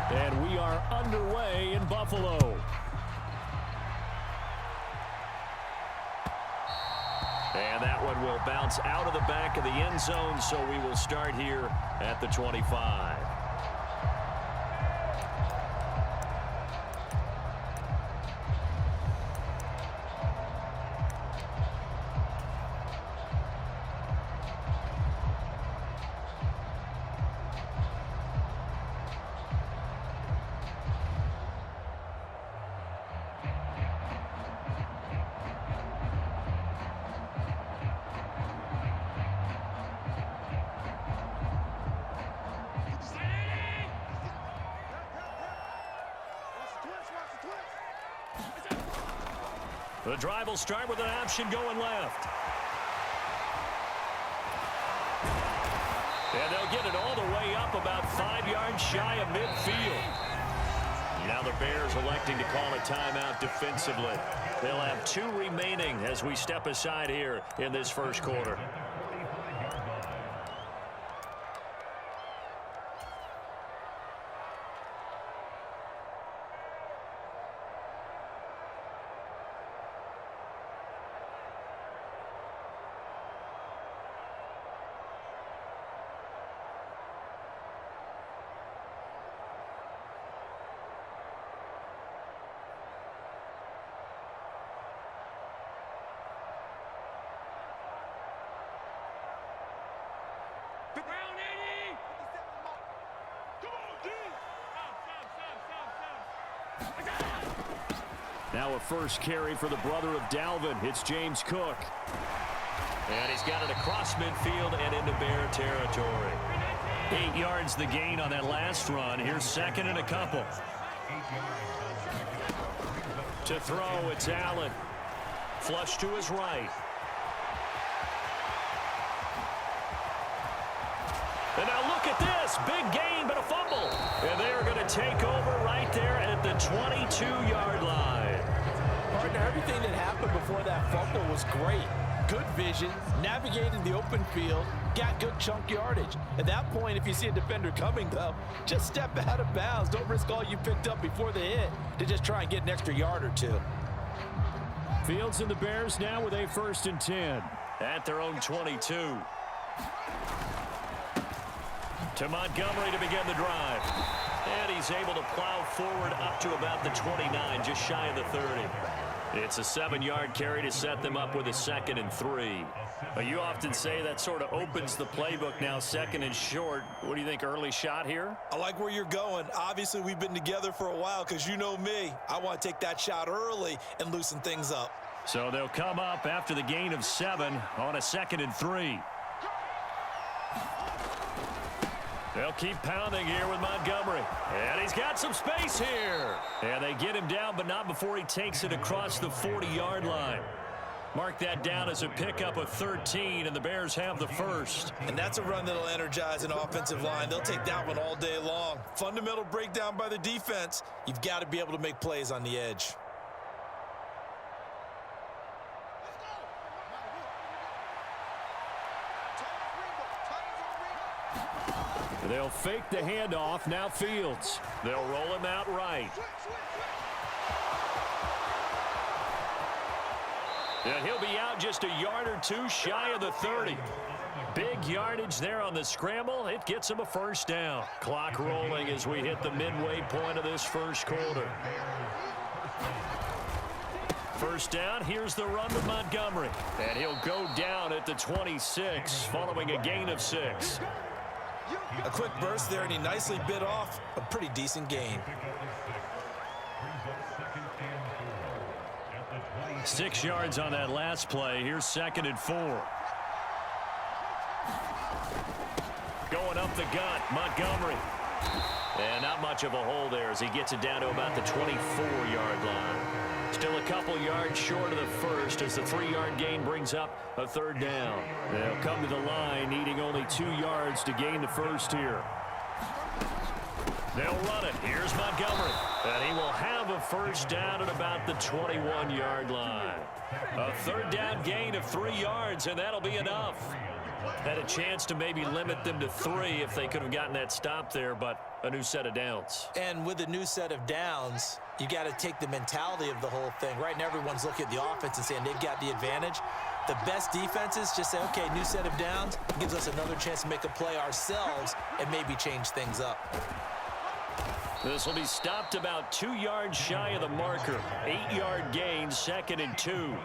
And we are underway in Buffalo. And that one will bounce out of the back of the end zone, so we will start here at the 25. The drive will start with an option going left. And they'll get it all the way up about 5 yards shy of midfield. Now the Bears electing to call a timeout defensively. They'll have 2 remaining as we step aside here in this first quarter. Now a first carry for the brother of Dalvin. It's James Cook. And he's got it across midfield and into Bear territory. 8 yards the gain on that last run. Here's second and a couple. To throw, it's Allen. Flush to his right. And now look at this. Big gain, but a fumble. And they're going to take over right there at the 22-yard line. Partner, everything that happened before that fumble was great. Good vision, navigated the open field, got good chunk yardage. At that point, if you see a defender coming, though, just step out of bounds. Don't risk all you picked up before the hit to just try and get an extra yard or two. Fields and the Bears now with a 1st and 10 at their own 22. To Montgomery to begin the drive. And he's able to plow forward up to about the 29, just shy of the 30. It's a 7-yard carry to set them up with a 2nd and 3. You often say that sort of opens the playbook now, 2nd and short. What do you think, early shot here? I like where you're going. Obviously, we've been together for a while because you know me. I want to take that shot early and loosen things up. So they'll come up after the gain of 7 on a 2nd and 3. They'll keep pounding here with Montgomery. And he's got some space here. And they get him down, but not before he takes it across the 40-yard line. Mark that down as a pickup of 13, and the Bears have the first. And that's a run that'll energize an offensive line. They'll take that one all day long. Fundamental breakdown by the defense. You've got to be able to make plays on the edge. They'll fake the handoff. Now Fields. They'll roll him out right. And he'll be out just a yard or 2 shy of the 30. Big yardage there on the scramble. It gets him a first down. Clock rolling as we hit the midway point of this first quarter. First down, here's the run with Montgomery. And he'll go down at the 26 following a gain of 6. A quick burst there, and he nicely bit off a pretty decent gain. 6 yards on that last play. Here's 2nd and 4. Going up the gut, Montgomery. And not much of a hole there as he gets it down to about the 24-yard line. Still a couple yards short of the first as the 3-yard gain brings up a 3rd down. They'll come to the line needing only 2 yards to gain the first here. They'll run it. Here's Montgomery. And he will have a first down at about the 21-yard line. A 3rd down gain of 3 yards, and that'll be enough. Had a chance to maybe limit them to 3 if they could have gotten that stop there, but a new set of downs. And with a new set of downs, you got to take the mentality of the whole thing. Right now, everyone's looking at the offense and saying they've got the advantage. The best defenses just say, okay, new set of downs gives us another chance to make a play ourselves and maybe change things up. This will be stopped about 2 yards shy of the marker. 8-yard gain, 2nd and 2.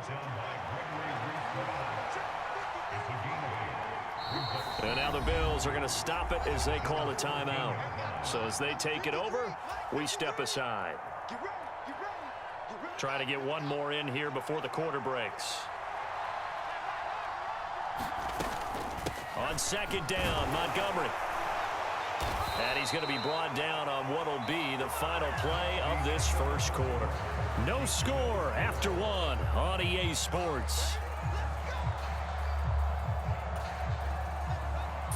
And now the Bills are going to stop it as they call a timeout. So as they take it over, we step aside. Try to get one more in here before the quarter breaks. On 2nd down, Montgomery. And he's going to be brought down on what will be the final play of this first quarter. No score after 1 on EA Sports.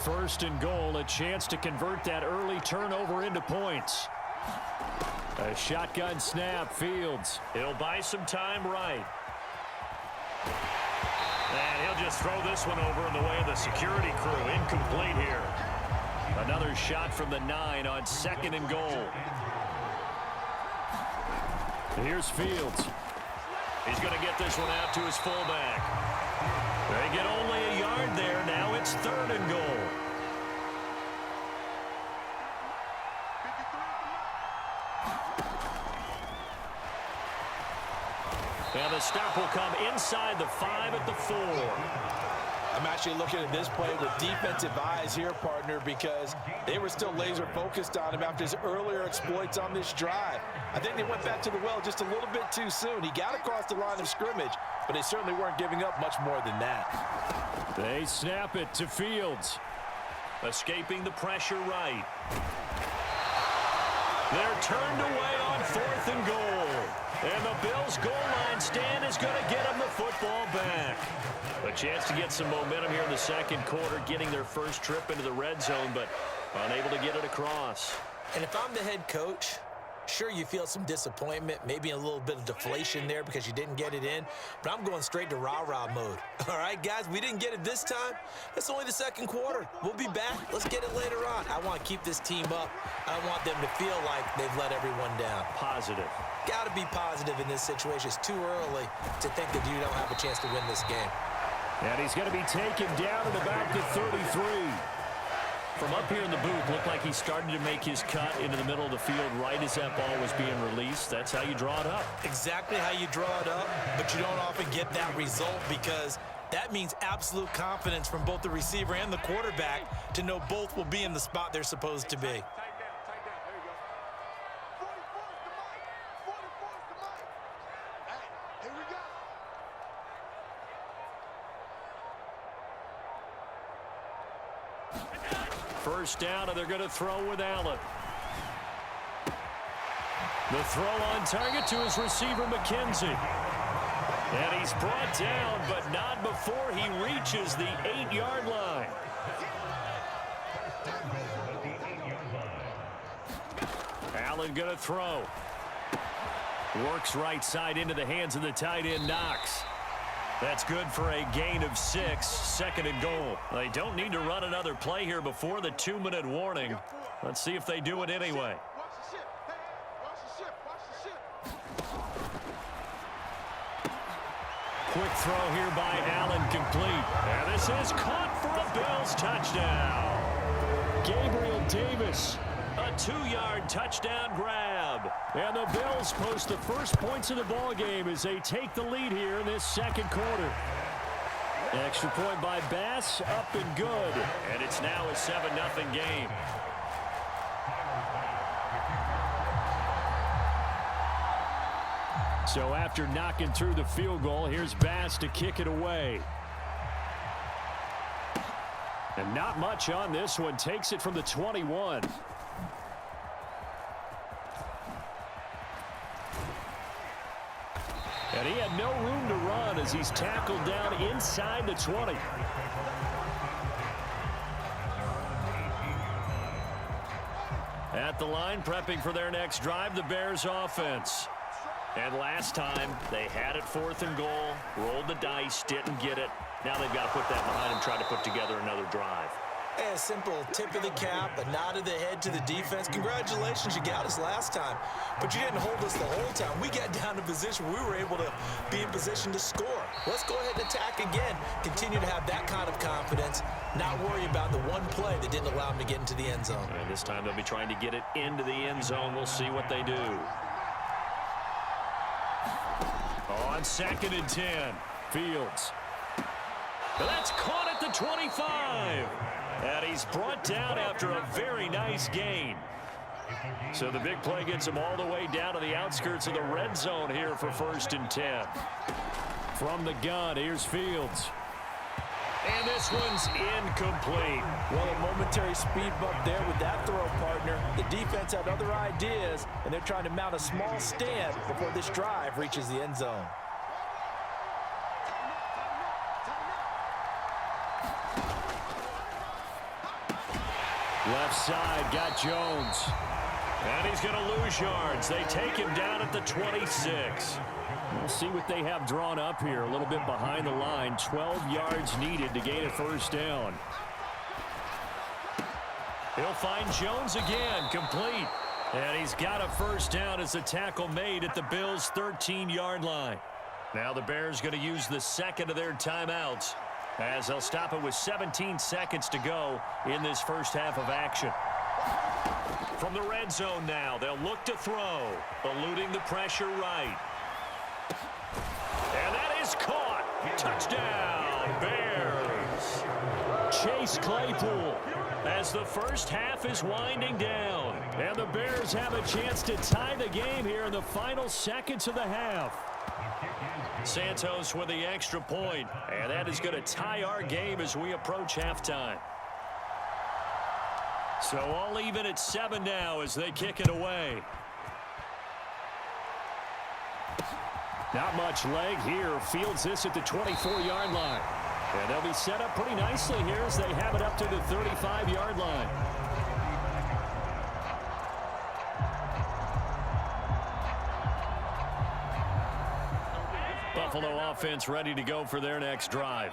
1st and goal, a chance to convert that early turnover into points. A shotgun snap, Fields. He'll buy some time right. And he'll just throw this one over in the way of the security crew. Incomplete here. Another shot from the 9 on 2nd and goal. Here's Fields. He's going to get this one out to his fullback. They get only a yard there. Now it's 3rd and goal. And the stop will come inside the 5 at the 4. I'm actually looking at this play with defensive eyes here, partner, because they were still laser focused on him after his earlier exploits on this drive. I think they went back to the well just a little bit too soon. He got across the line of scrimmage, but they certainly weren't giving up much more than that. They snap it to Fields. Escaping the pressure right. They're turned away on 4th and goal. And the Bills' goal line stand is going to get them the football back. A chance to get some momentum here in the 2nd quarter, getting their first trip into the red zone, but unable to get it across. And if I'm the head coach, sure, you feel some disappointment, maybe a little bit of deflation there because you didn't get it in, but I'm going straight to rah-rah mode. All right, guys, we didn't get it this time. It's only the 2nd quarter. We'll be back. Let's get it later on. I want to keep this team up. I want them to feel like they've let everyone down. Positive. Got to be positive in this situation. It's too early to think that you don't have a chance to win this game. And he's going to be taken down at about the 33. From up here in the booth, looked like he started to make his cut into the middle of the field right as that ball was being released. That's how you draw it up. Exactly how you draw it up, but you don't often get that result because that means absolute confidence from both the receiver and the quarterback to know both will be in the spot they're supposed to be. First down, and they're going to throw with Allen. The throw on target to his receiver, McKenzie. And he's brought down, but not before he reaches the 8-yard line. Allen going to throw. Works right side into the hands of the tight end, Knox. That's good for a gain of 6, 2nd and goal. They don't need to run another play here before the 2-minute warning. Let's see if they do it anyway. Quick throw here by Allen, complete. And this is caught for a Bills touchdown. Gabriel Davis, a 2-yard touchdown grab. And the Bills post the first points of the ball game as they take the lead here in this 2nd quarter. Extra point by Bass, up and good. And it's now a 7-0 game. So after knocking through the field goal, here's Bass to kick it away. And not much on this one. Takes it from the 21. And he had no room to run as he's tackled down inside the 20. At the line, prepping for their next drive, the Bears offense. And last time, they had it 4th and goal, rolled the dice, didn't get it. Now they've got to put that behind them, try to put together another drive. A simple tip of the cap, a nod of the head to the defense. Congratulations, you got us last time, but you didn't hold us the whole time. We got down to position where we were able to be in position to score. Let's go ahead and attack again. Continue to have that kind of confidence, not worry about the one play that didn't allow them to get into the end zone. And this time they'll be trying to get it into the end zone. We'll see what they do. On 2nd and 10, Fields. That's caught at the 25. And he's brought down after a very nice gain. So the big play gets him all the way down to the outskirts of the red zone here for 1st and 10. From the gun, here's Fields. And this one's incomplete. Well, a momentary speed bump there with that throw, partner. The defense had other ideas, and they're trying to mount a small stand before this drive reaches the end zone. Left side, got Jones. And he's going to lose yards. They take him down at the 26. We'll see what they have drawn up here. A little bit behind the line. 12 yards needed to gain a 1st down. He'll find Jones again, complete. And he's got a 1st down as the tackle made at the Bills' 13-yard line. Now the Bears going to use the 2nd of their timeouts, as they'll stop it with 17 seconds to go in this first half of action. From the red zone now, they'll look to throw, eluding the pressure right. And that is caught. Touchdown, Bears. Chase Claypool as the first half is winding down. And the Bears have a chance to tie the game here in the final seconds of the half. Santos with the extra point, and that is going to tie our game as we approach halftime. So all even at 7 now as they kick it away. Not much leg here. Fields this at the 24-yard line. And they'll be set up pretty nicely here as they have it up to the 35-yard line. Buffalo offense ready to go for their next drive.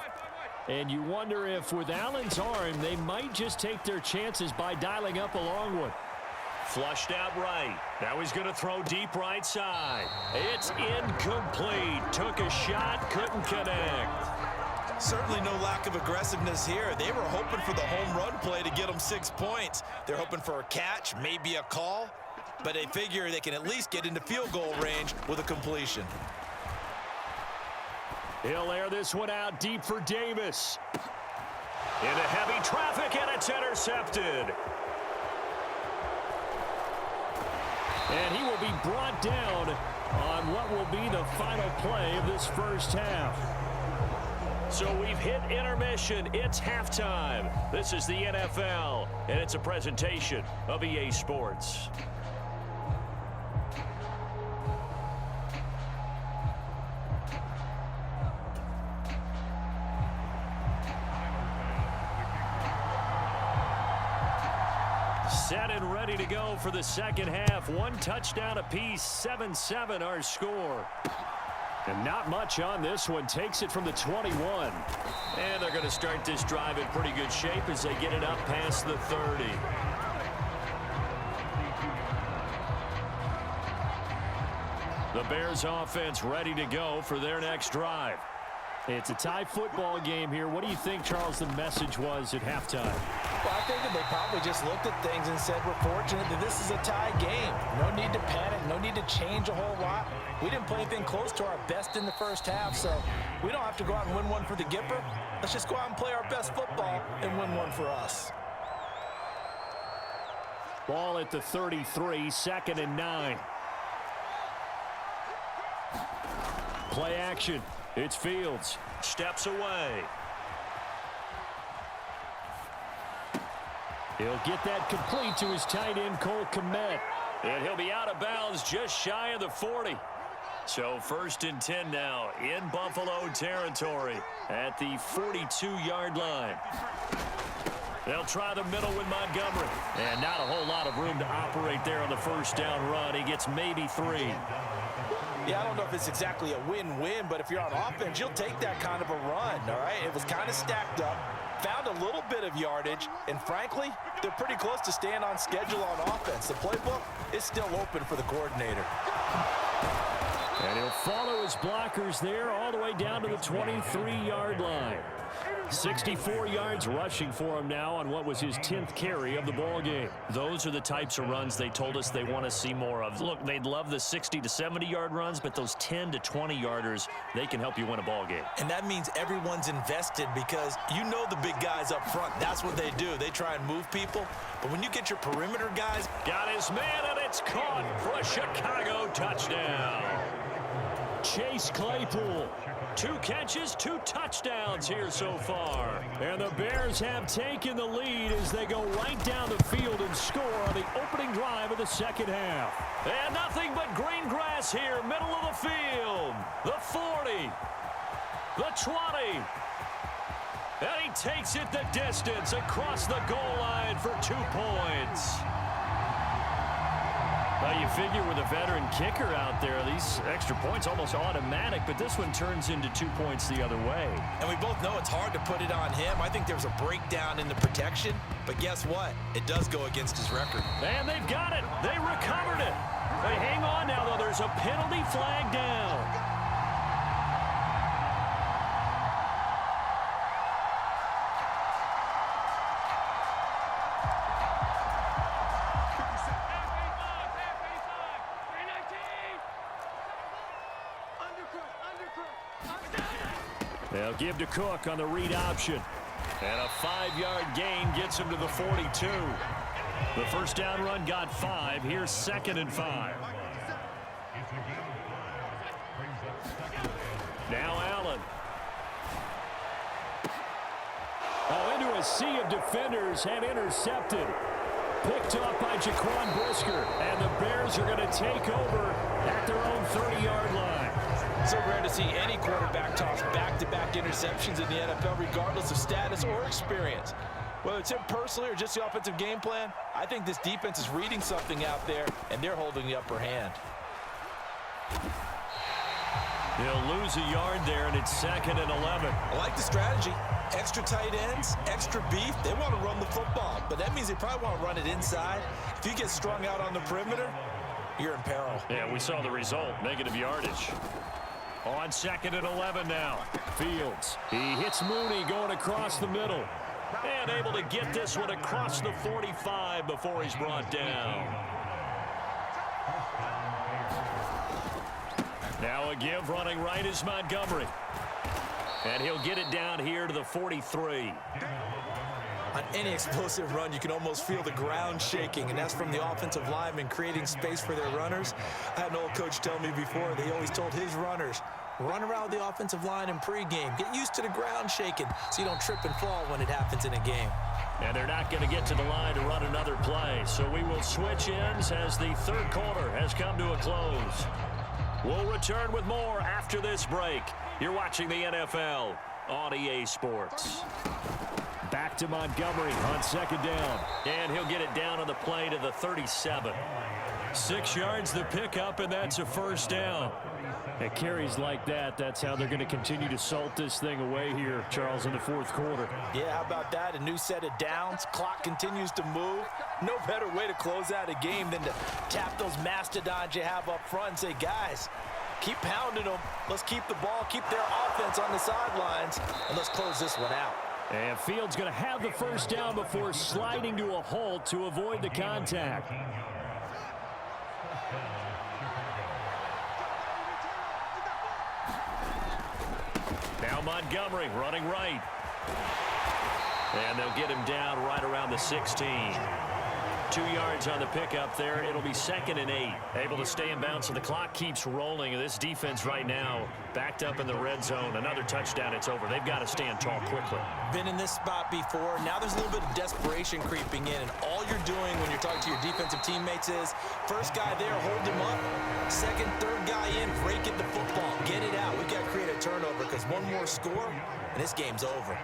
And you wonder if with Allen's arm, they might just take their chances by dialing up a long one. Flushed out right. Now he's going to throw deep right side. It's incomplete. Took a shot, couldn't connect. Certainly no lack of aggressiveness here. They were hoping for the home run play to get them 6 points. They're hoping for a catch, maybe a call, but they figure they can at least get into field goal range with a completion. He'll air this one out deep for Davis. Into heavy traffic, and it's intercepted. And he will be brought down on what will be the final play of this first half. So we've hit intermission. It's halftime. This is the NFL, and it's a presentation of EA Sports. Set and ready to go for the second half. One touchdown apiece, 7-7 our score. And not much on this one. Takes it from the 21. And they're going to start this drive in pretty good shape as they get it up past the 30. The Bears offense ready to go for their next drive. It's a tie football game here. What do you think, Charles, the message was at halftime? Well, I think that they probably just looked at things and said, we're fortunate that this is a tie game. No need to panic, no need to change a whole lot. We didn't play anything close to our best in the first half, so we don't have to go out and win one for the Gipper. Let's just go out and play our best football and win one for us. Ball at the 33, 2nd and 9. Play action. It's Fields. Steps away. He'll get that complete to his tight end, Cole Kmet. And he'll be out of bounds just shy of the 40. So 1st and 10 now in Buffalo territory at the 42-yard line. They'll try the middle with Montgomery. And not a whole lot of room to operate there on the first down run. He gets maybe 3. Yeah, I don't know if it's exactly a win-win, but if you're on offense, you'll take that kind of a run, all right? It was kind of stacked up, found a little bit of yardage, and frankly, they're pretty close to staying on schedule on offense. The playbook is still open for the coordinator. And he'll follow his blockers there all the way down to the 23-yard line. 64 yards rushing for him now on what was his 10th carry of the ball game. Those are the types of runs they told us they want to see more of. Look, they'd love the 60 to 70-yard runs, but those 10 to 20-yarders, they can help you win a ball game. And that means everyone's invested because you know the big guys up front. That's what they do. They try and move people. But when you get your perimeter guys... Got his man, and it's caught for a Chicago touchdown. Chase Claypool. 2 catches, 2 touchdowns here so far. And the Bears have taken the lead as they go right down the field and score on the opening drive of the second half. And nothing but green grass here, middle of the field. The 40, the 20. And he takes it the distance across the goal line for 2 points. Well, you figure with a veteran kicker out there, these extra points almost automatic, but this one turns into 2 points the other way. And we both know it's hard to put it on him. I think there's a breakdown in the protection, but guess what? It does go against his record. And they've got it. They recovered it. They hang on now, though. There's a penalty flag down. They'll give to Cook on the read option. And a 5-yard gain gets him to the 42. The first down run got 5. Here's 2nd and 5. Now Allen. Oh, into a sea of defenders and intercepted. Picked off by Jaquan Brisker. And the Bears are going to take over at their own 30-yard line. So rare to see any quarterback toss back-to-back interceptions in the NFL, regardless of status or experience. Whether it's him personally or just the offensive game plan, I think this defense is reading something out there, and they're holding the upper hand. He'll lose a yard there, and it's 2nd and 11. I like the strategy. Extra tight ends, extra beef. They want to run the football, but that means they probably want to run it inside. If you get strung out on the perimeter, you're in peril. Yeah, we saw the result, negative yardage. On 2nd and 11 now. Fields. He hits Mooney going across the middle. And able to get this one across the 45 before he's brought down. Now a give running right is Montgomery. And he'll get it down here to the 43. On any explosive run, you can almost feel the ground shaking, and that's from the offensive linemen creating space for their runners. I had an old coach tell me before, he always told his runners, run around the offensive line in pregame. Get used to the ground shaking so you don't trip and fall when it happens in a game. And they're not going to get to the line to run another play, so we will switch ends as the third quarter has come to a close. We'll return with more after this break. You're watching the NFL on EA Sports. Back to Montgomery on 2nd down. And he'll get it down on the play to the 37. 6 yards the pickup, and that's a first down. At carries like that, that's how they're going to continue to salt this thing away here, Charles, in the fourth quarter. Yeah, how about that? A new set of downs. Clock continues to move. No better way to close out a game than to tap those mastodons you have up front and say, guys, keep pounding them. Let's keep the ball, keep their offense on the sidelines, and let's close this one out. And Fields going to have the first down before sliding to a halt to avoid the contact. Now Montgomery running right. And they'll get him down right around the 16. 2 yards on the pickup there. It'll be 2nd and 8. Able to stay in bounds, so the clock keeps rolling. This defense right now backed up in the red zone. Another touchdown, it's over. They've got to stand tall quickly. Been in this spot before. Now there's a little bit of desperation creeping in, and all you're doing when you're talking to your defensive teammates is first guy there, hold him up. Second, third guy in, break it the football. Get it out. We've got to create a turnover because one more score, and this game's over.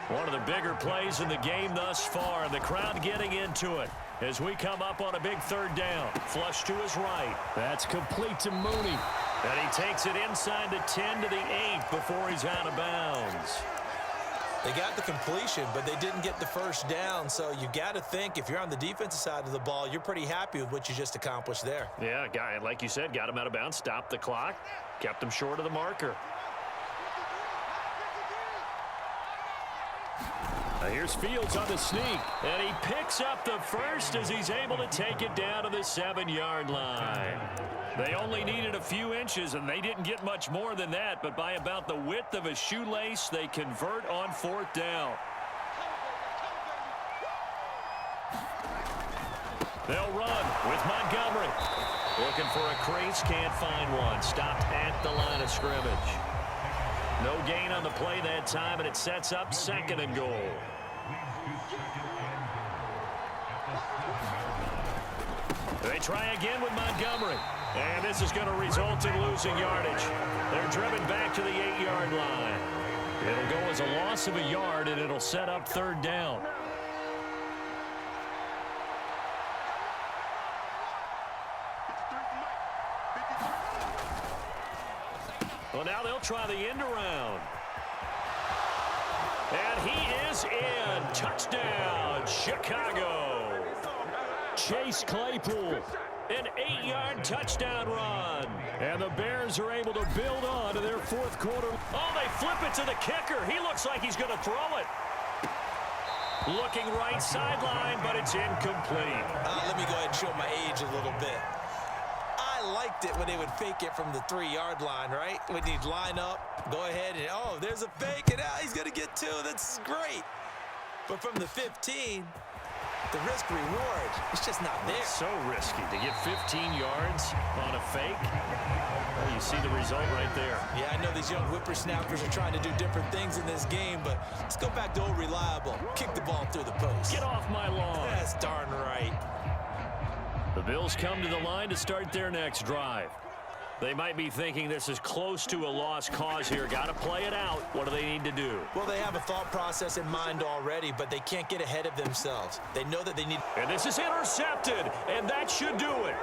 One of the bigger plays in the game thus far, and the crowd getting into it as we come up on a big third down. Flush to his right. That's complete to Mooney. And he takes it inside the 10 to the 8 before he's out of bounds. They got the completion, but they didn't get the first down. So you got to think if you're on the defensive side of the ball, you're pretty happy with what you just accomplished there. Yeah, guy, like you said, got him out of bounds, stopped the clock, kept him short of the marker. Now here's Fields on the sneak. And he picks up the first as he's able to take it down to the 7-yard line. They only needed a few inches, and they didn't get much more than that, but by about the width of a shoelace, they convert on 4th down. They'll run with Montgomery. Looking for a crease, can't find one. Stopped at the line of scrimmage. No gain on the play that time, and it sets up 2nd and goal. They try again with Montgomery. And this is going to result in losing yardage. They're driven back to the 8-yard line. It'll go as a loss of a yard, and it'll set up 3rd down. Well, now they'll try the end around. And he is in. Touchdown, Chicago. Chase Claypool. An 8-yard touchdown run. And the Bears are able to build on to their 4th quarter. Oh, they flip it to the kicker. He looks like he's going to throw it. Looking right sideline, but it's incomplete. Let me go ahead and show my age a little bit. I liked it when they would fake it from the 3-yard line, right? When you'd line up, go ahead and, oh, there's a fake, and he's going to get 2. That's great. But from the 15, the risk reward, it's just not there. It's so risky to get 15 yards on a fake. Well, you see the result right there. Yeah, I know these young whippersnappers are trying to do different things in this game, but let's go back to old reliable. Kick the ball through the post. Get off my lawn. That's darn right. The Bills come to the line to start their next drive. They might be thinking this is close to a lost cause here. Got to play it out. What do they need to do? Well, they have a thought process in mind already, but they can't get ahead of themselves. They know that they need... And this is intercepted, and that should do it.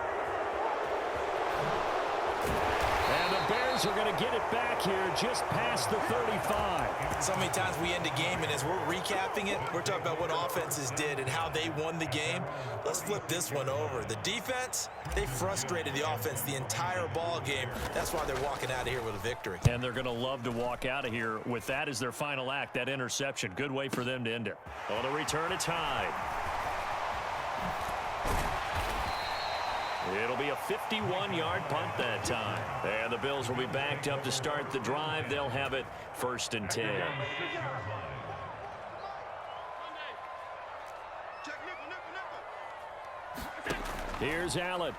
And the Bears are going to get it back here just past the 35. So many times we end a game, and as we're recapping it, we're talking about what offenses did and how they won the game. Let's flip this one over. The defense, they frustrated the offense the entire ball game. That's why they're walking out of here with a victory. And they're going to love to walk out of here with that as their final act, that interception. Good way for them to end it. On the return, it's Hyde. It'll be a 51-yard punt that time. And the Bills will be backed up to start the drive. They'll have it 1st and 10. Here's Allen.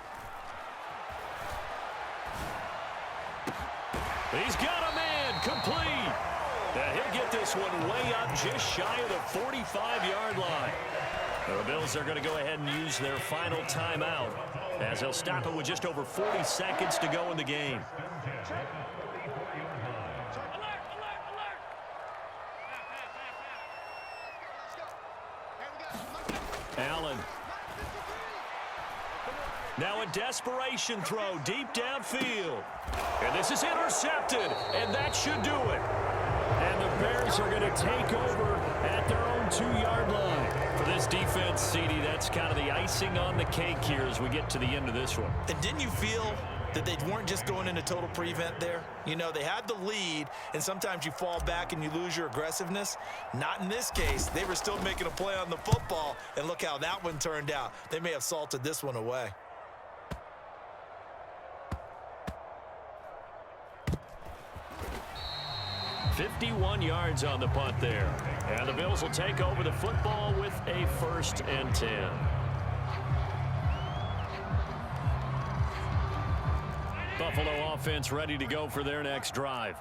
He's got a man complete. Now he'll get this one way up just shy of the 45-yard line. The Bills are going to go ahead and use their final timeout as they'll stop it with just over 40 seconds to go in the game. Allen. Now a desperation throw deep downfield. And this is intercepted, and that should do it. And the Bears are going to take over at their own 2-yard line. For this defense, CD, that's kind of the icing on the cake here as we get to the end of this one. And didn't you feel that they weren't just going into total prevent there? You know, they had the lead, and sometimes you fall back and you lose your aggressiveness. Not in this case. They were still making a play on the football, and look how that one turned out. They may have salted this one away. .51 yards on the punt there. And the Bills will take over the football with a 1st and 10. Buffalo offense ready to go for their next drive.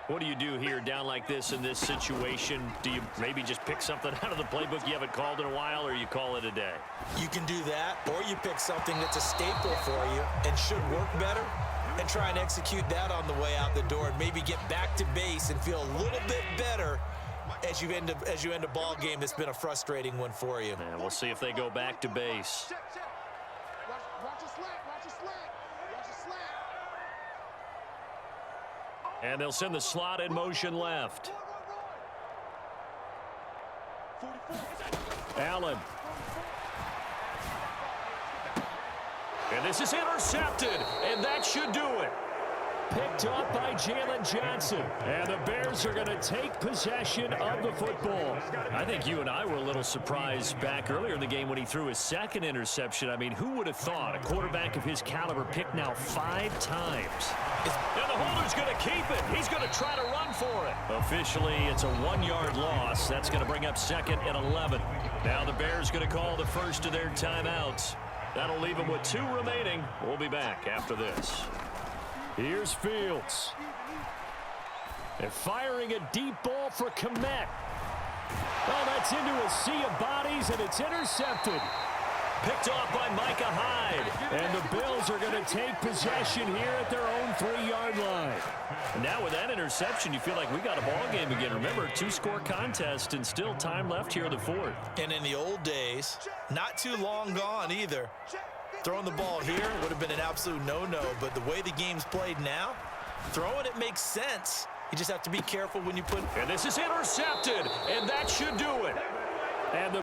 What do you do here down like this in this situation? Do you maybe just pick something out of the playbook you haven't called in a while, or you call it a day? You can do that, or you pick something that's a staple for you and should work better, and try and execute that on the way out the door and maybe get back to base and feel a little bit better as you end a ball game that's been a frustrating one for you. And we'll see if they go back to base. Watch your slant. Watch your slant. Watch your slant. And they'll send the slot in motion left. Allen. And this is intercepted, and that should do it. Picked up by Jalen Johnson. And the Bears are going to take possession of the football. I think you and I were a little surprised back earlier in the game when he threw his second interception. I mean, who would have thought a quarterback of his caliber picked now 5 times? And the holder's going to keep it. He's going to try to run for it. Officially, it's a 1-yard loss. That's going to bring up 2nd and 11. Now the Bears going to call the first of their timeouts. That'll leave them with 2 remaining. We'll be back after this. Here's Fields. And firing a deep ball for Kmet. Oh, that's into a sea of bodies, and it's intercepted. Picked off by Micah Hyde. And the Bills are going to take possession here at their own 3-yard line. And now with that interception, you feel like we got a ball game again. Remember, 2-score contest and still time left here in the 4th. And in the old days, not too long gone either, throwing the ball here would have been an absolute no-no, but the way the game's played now, throwing it makes sense. You just have to be careful when you put... And this is intercepted, and that should do it. And the